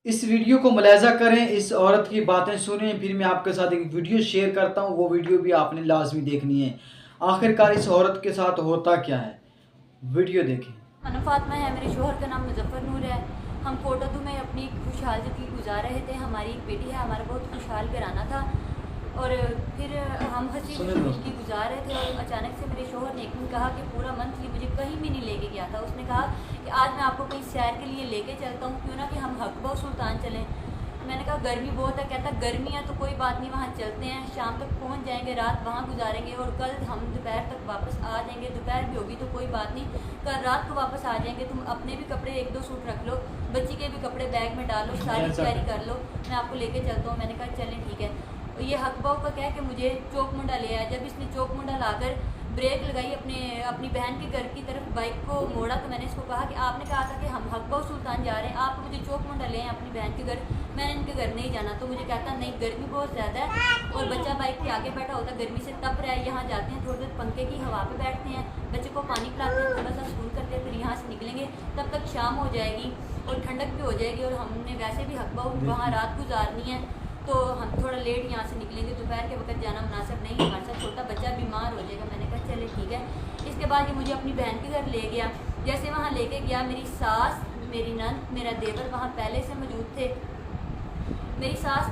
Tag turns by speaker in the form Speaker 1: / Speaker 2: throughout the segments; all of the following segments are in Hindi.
Speaker 1: इस वीडियो को मुलाहिज़ा करें, इस औरत की बातें सुनें, फिर मैं आपके साथ एक वीडियो शेयर करता हूँ, वो वीडियो भी आपने लाज़मी देखनी है। आखिरकार इस औरत के साथ होता क्या है? वीडियो देखें।
Speaker 2: मना फातिमा है, मेरे शोहर का नाम मुजफ्फर नूर है। हम कोटोदू में अपनी खुशहाल ज़िंदगी गुजार रहे थे। हमारी एक बेटी है, हमारा बहुत खुशहाल घराना था और फिर हम हंसी
Speaker 1: सुने
Speaker 2: खुशी
Speaker 1: दोस्तों।
Speaker 2: ज़िंदगी गुजार रहे थे और अचानक से मेरे शोहर ने एक दिन कहा कि पूरा मंथली मुझे कहीं भी नहीं लेके गया था। उसने कहा कि आज मैं आपको कहीं सैर के लिए लेके चलता हूँ, क्यों ना कि हम हकबा सुल्तान चलें। मैंने कहा गर्मी बहुत है। कहता गर्मी है तो कोई बात नहीं, वहाँ चलते हैं, शाम तक पहुँच जाएंगे, रात वहाँ गुजारेंगे और कल हम दोपहर तक वापस आ जाएंगे। दोपहर भी होगी तो कोई बात नहीं, कल रात को वापस आ जाएंगे। तुम अपने भी कपड़े एक दो सूट रख लो, बच्ची के भी कपड़े बैग में डालो, सारी तैयारी कर लो, मैं आपको लेके चलता हूँ। मैंने कहा चलें ठीक है। ये हकबाऊ का क्या है कि मुझे चौक मुंडा ले आया। जब इसने चौक मुंडा लाकर ब्रेक लगाई, अपनी बहन के घर की तरफ बाइक को मोड़ा, तो मैंने इसको कहा कि आपने कहा था कि हम हकबाऊ सुल्तान जा रहे हैं, आप मुझे चौक मुंडा ले आए अपनी बहन के घर, मैंने इनके घर नहीं जाना। तो मुझे कहता नहीं, गर्मी बहुत ज़्यादा है और बच्चा बाइक के आगे बैठा होता, गर्मी से तप रहा है, यहाँ जाते हैं थोड़ी देर पंखे की हवा पे बैठते हैं, बच्चे को पानी पिलाते हैं, थोड़ा सा स्कूल करते हैं, फिर यहाँ से निकलेंगे, तब तक शाम हो जाएगी और ठंडक भी हो जाएगी और हमने वैसे भी हकबाऊ वहाँ रात गुजारनी है, तो हम थोड़ा लेट यहाँ से निकलेंगे, दोपहर के वक्त जाना मुनासिब नहीं है, हमारे साथ छोटा बच्चा बीमार हो जाएगा। मैंने कहा चले ठीक है। इसके बाद ये मुझे अपनी बहन के घर ले गया। जैसे वहाँ लेके गया, मेरी सास, मेरी नंद, मेरा देवर वहाँ पहले से मौजूद थे। मेरी सास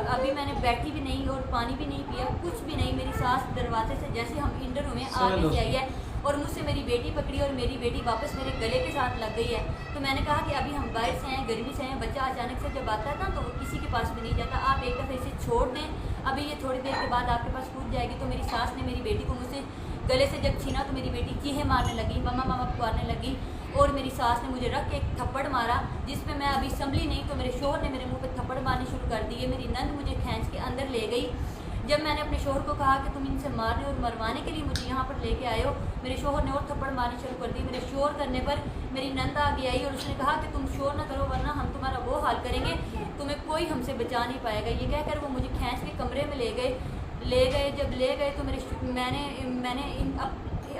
Speaker 2: अभी मैंने बैठी भी नहीं और पानी भी नहीं पिया, कुछ भी नहीं। मेरी सास दरवाजे से जैसे हम इंटर हुए आगे से आई है और मुझसे मेरी बेटी पकड़ी और मेरी बेटी वापस मेरे गले के साथ लग गई है। तो मैंने कहा कि अभी हम बाहर से आए, गर्मी से आए, बच्चा अचानक से जब आता है ना तो वो किसी के पास भी नहीं जाता, आप एक दफ़े इसे छोड़ दें, अभी ये थोड़ी देर के बाद आपके पास कूद जाएगी। तो मेरी सास ने मेरी बेटी को मुझसे गले से जब छीना तो मेरी बेटी चीहे मारने लगी, मम्मा मम्मा पुकारने लगी और मेरी सास ने मुझे रख के एक थप्पड़ मारा, जिसमें मैं अभी संभली नहीं तो मेरे शोहर ने मेरे मुंह पे थप्पड़ मारने शुरू कर दिए। मेरी नंद मुझे खींच के अंदर ले गई। जब मैंने अपने शोहर को कहा कि तुम इनसे मारने और मरवाने के लिए मुझे यहाँ पर लेके आए हो, मेरे शोहर ने और थप्पड़ मारने शुरू कर दिए। मेरे शोर करने पर मेरी नंद आगे आई और उसने कहा कि तुम शोर ना करो वरना हम तुम्हारा वो हाल करेंगे, तुम्हें कोई हमसे बचा नहीं पाएगा। ये कहकर वो मुझे खींच के कमरे में ले गए। जब ले गए तो मैंने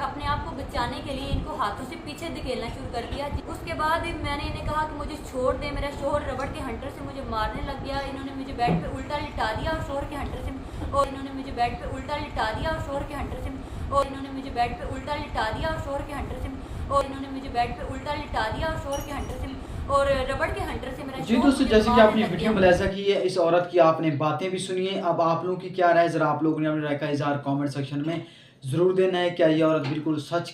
Speaker 2: अपने आप को बचाने के लिए इनको हाथों से पीछे धकेलना शुरू कर दिया। उसके बाद मैंने इन्हें कहा कि मुझे छोड़ दे। मेरा शोहर रबड़ के हंटर से मुझे मारने लग गया। इन्होंने मुझे बेड पे उल्टा लिटा दिया और शोहर के हंटर से और इन्होंने मुझे बेड पे उल्टा लिटा दिया और शोहर के हंटर से और इन्होंने मुझे बेड पे उल्टा लिटा दिया और शोहर के हंटर से और इन्होंने मुझे बेड पे उल्टा लिटा दिया और शोहर के हंटर से और रबड़ के हंटर से मेरा
Speaker 1: जी
Speaker 2: शोहर
Speaker 1: दोस्तों,
Speaker 2: मुझे
Speaker 1: जैसे कि
Speaker 2: मारने
Speaker 1: आपने
Speaker 2: लग
Speaker 1: वीडियो
Speaker 2: गया।
Speaker 1: मुलाहिज़ा की है, इस औरत की आपने बातें भी सुनी है। अब आप लोगों की क्या राय है, ज़रा आप लोगों ने अपनी राय का इज़हार कमेंट सेक्शन में ज़रूर देना है। क्या ये औरत बिल्कुल सच